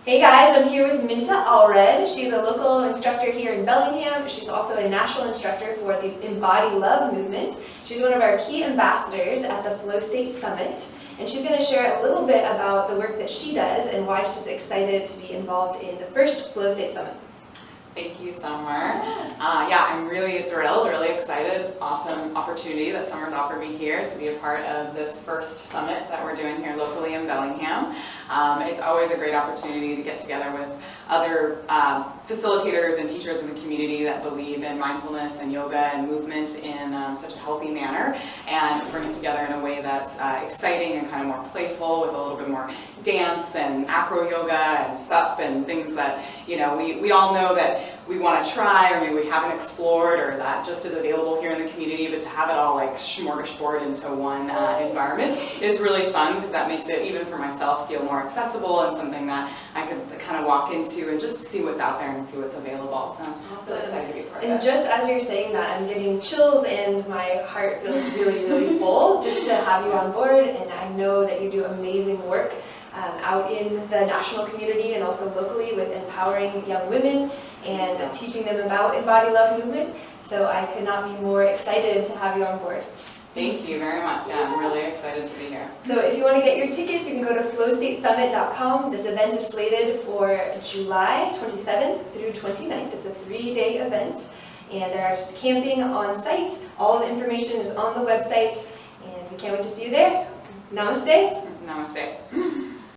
Hey guys, I'm here with Minta Allred. She's a local instructor here in Bellingham. She's also a national instructor for the Embody Love movement. She's one of our key ambassadors at the Flow State Summit, and she's going to share a little bit about the work that she does and why she's excited to be involved in the first Flow State Summit. Thank you, Summer. Yeah, I'm really thrilled, really excited. Awesome opportunity that Summer's offered me here to be a part of this first summit that we're doing here locally in Bellingham. It's always a great opportunity to get together with other facilitators and teachers in the community that believe in mindfulness and yoga and movement in such a healthy manner, and to bring it together in a way that's exciting and kind of more playful, with a little bit more dance and acro yoga and sup and things that, you know, we all know that we want to try, or maybe we haven't explored, or that just is available here in the community, but to have it all like smorgasbord into one environment is really fun, because that makes it, even for myself, feel more accessible and something that I could kind of walk into and just to see what's out there and see what's available. So I'm really excited to be a part of it. And just as you're saying that, I'm getting chills and my heart feels really, really full just to have you on board, and I know that you do amazing work out in the national community and also locally with empowering young women and teaching them about Embody Love movement. So I could not be more excited to have you on board. Thank you very much. Yeah, I'm really excited to be here. So if you want to get your tickets, you can go to flowstatesummit.com. This event is slated for July 27th through 29th. It's a 3-day event, and there are just camping on site. All the information is on the website, and we can't wait to see you there. Namaste. Namaste.